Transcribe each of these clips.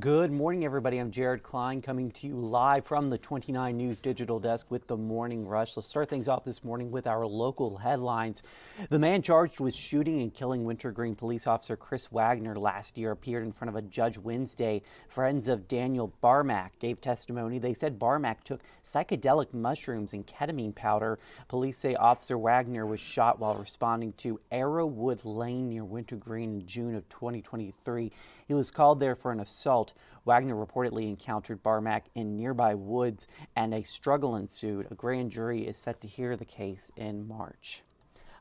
Good morning, everybody. I'm Jared Klein coming to you live from the 29 News Digital Desk with the Morning Rush. Let's start things off this morning with our local headlines. The man charged with shooting and killing Wintergreen police officer Chris Wagner last year appeared in front of a judge Wednesday. Friends of Daniel Barmack gave testimony. They said Barmack took psychedelic mushrooms and ketamine powder. Police say Officer Wagner was shot while responding to Arrowwood Lane near Wintergreen in June of 2023. He was called there for an assault. Wagner reportedly encountered Barmack in nearby woods and a struggle ensued. A grand jury is set to hear the case in March.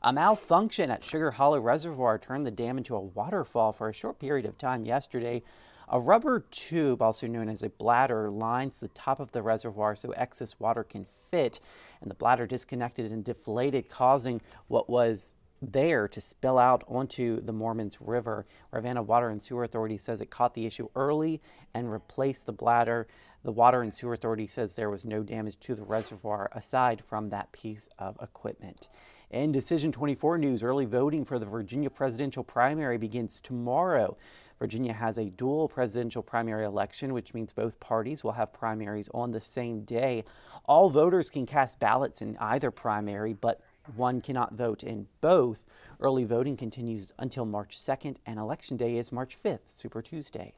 A malfunction at Sugar Hollow Reservoir turned the dam into a waterfall for a short period of time yesterday. A rubber tube, also known as a bladder, lines the top of the reservoir so excess water can fit, and the bladder disconnected and deflated, causing what was there to spill out onto the Mormons River. Ravenna Water and Sewer Authority says it caught the issue early and replaced the bladder. The Water and Sewer Authority says there was no damage to the reservoir aside from that piece of equipment. In Decision 24 news, early voting for the Virginia presidential primary begins tomorrow. Virginia has a dual presidential primary election, which means both parties will have primaries on the same day. All voters can cast ballots in either primary, but one cannot vote in both. Early voting continues until March 2nd, and Election Day is March 5th, Super Tuesday.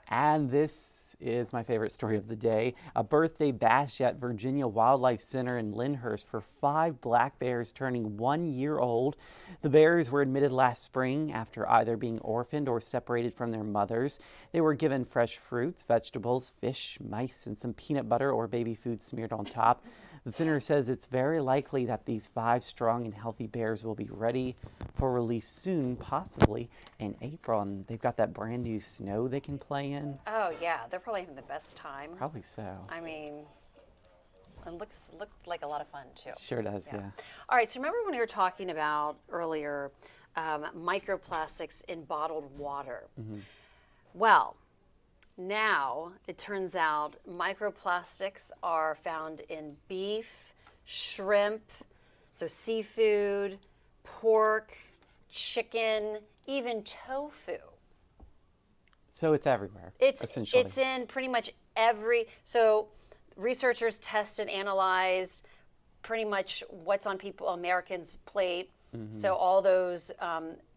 And this is my favorite story of the day. A birthday bash at Virginia Wildlife Center in Lyndhurst for 5 black bears turning 1 year old. The bears were admitted last spring after either being orphaned or separated from their mothers. They were given fresh fruits, vegetables, fish, mice, and some peanut butter or baby food smeared on top. The center says it's very likely that these 5 strong and healthy bears will be ready for release soon, possibly in April. And they've got that brand new snow they can play in. Oh yeah, they're probably having the best time. Probably so. I mean, it looked like a lot of fun too. Sure does, yeah. All right, so remember when we were talking about earlier microplastics in bottled water? Well, now it turns out microplastics are found in beef, shrimp, so seafood, pork, chicken, even tofu. So it's everywhere, essentially. It's in pretty much every, so researchers tested, analyzed pretty much what's on Americans' plate. So all those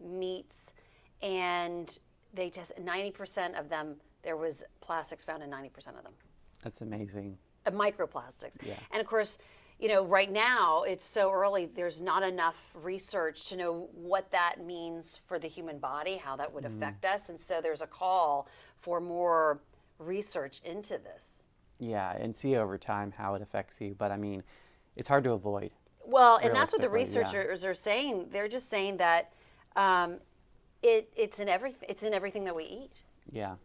meats, and they just 90% of them, there was plastics found in 90% of them. That's amazing. Microplastics. Yeah. And of course, you know, right now it's so early, there's not enough research to know what that means for the human body, how that would affect us. And so there's a call for more research into this. Yeah, and see over time how it affects you. But I mean, it's hard to avoid. Well, and that's what the realistically, researchers are saying. They're just saying that it's in everything that we eat. Yeah.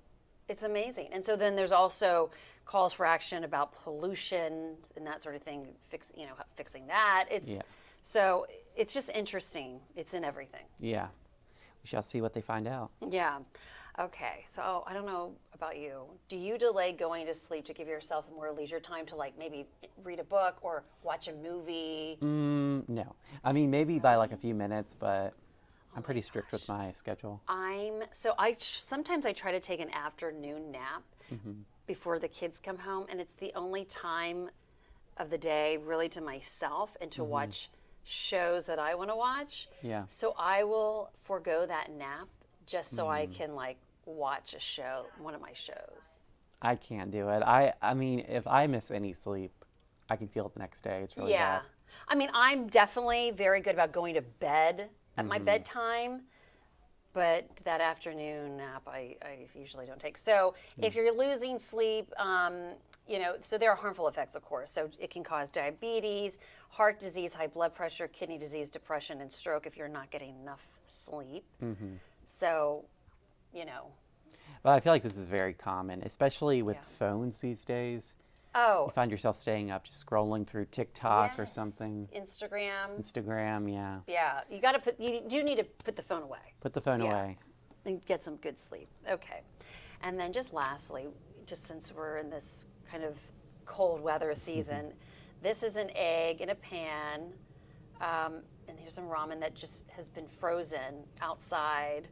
It's amazing. And so then there's also calls for action about pollution and that sort of thing, fixing that. So it's just interesting. It's in everything. Yeah. We shall see what they find out. Yeah. Okay. So I don't know about you. Do you delay going to sleep to give yourself more leisure time to like maybe read a book or watch a movie? No. I mean, maybe by like a few minutes, but I'm pretty strict with my schedule. Sometimes I try to take an afternoon nap before the kids come home, and it's the only time of the day really to myself and to watch shows that I want to watch. Yeah. So I will forego that nap just so I can like watch a show, one of my shows. I can't do it. I mean, if I miss any sleep, I can feel it the next day. It's really bad. I mean, I'm definitely very good about going to bed at my bedtime, but that afternoon nap I usually don't take. So if you're losing sleep, so there are harmful effects, of course. So it can cause diabetes, heart disease, high blood pressure, kidney disease, depression, and stroke if you're not getting enough sleep. So, But I feel like this is very common, especially with phones these days. Oh. You find yourself staying up just scrolling through TikTok or something. Instagram, yeah. Yeah, you do need to put the phone away. Put the phone away. And get some good sleep. Okay. And then just lastly, just since we're in this kind of cold weather season, this is an egg in a pan, and here's some ramen that just has been frozen outside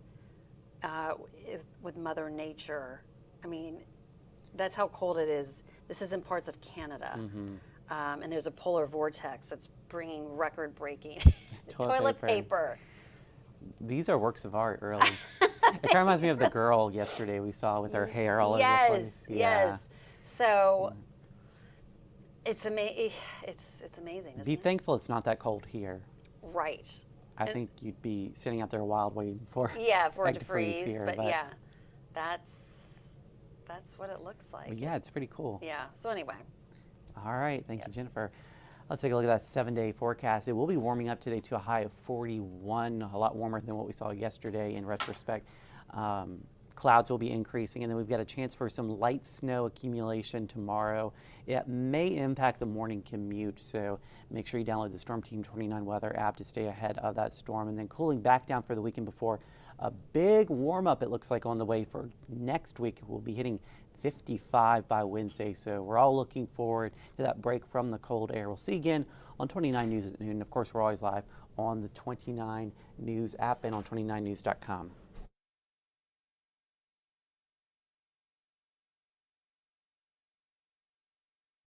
with Mother Nature. I mean, that's how cold it is. This is in parts of Canada. And there's a polar vortex that's bringing record-breaking toilet paper. These are works of art, really. It kind of reminds me of the girl yesterday we saw with her hair all over the place. Yes. So it's amazing. Isn't Be it? thankful it's not that cold here. Right. I think you'd be standing out there a while waiting for for it to freeze. here. But yeah, that's what it looks like. But yeah, it's pretty cool. Yeah. So anyway. All right. Thank you, Jennifer. Let's take a look at that 7-day forecast. It will be warming up today to a high of 41, a lot warmer than what we saw yesterday in retrospect. Clouds will be increasing, and then we've got a chance for some light snow accumulation tomorrow. It may impact the morning commute, so make sure you download the Storm Team 29 weather app to stay ahead of that storm. And then cooling back down for the weekend before a big warm up, it looks like, on the way for next week. We'll be hitting 55 by Wednesday, so we're all looking forward to that break from the cold air. We'll see you again on 29 News at noon. Of course, we're always live on the 29 News app and on 29news.com.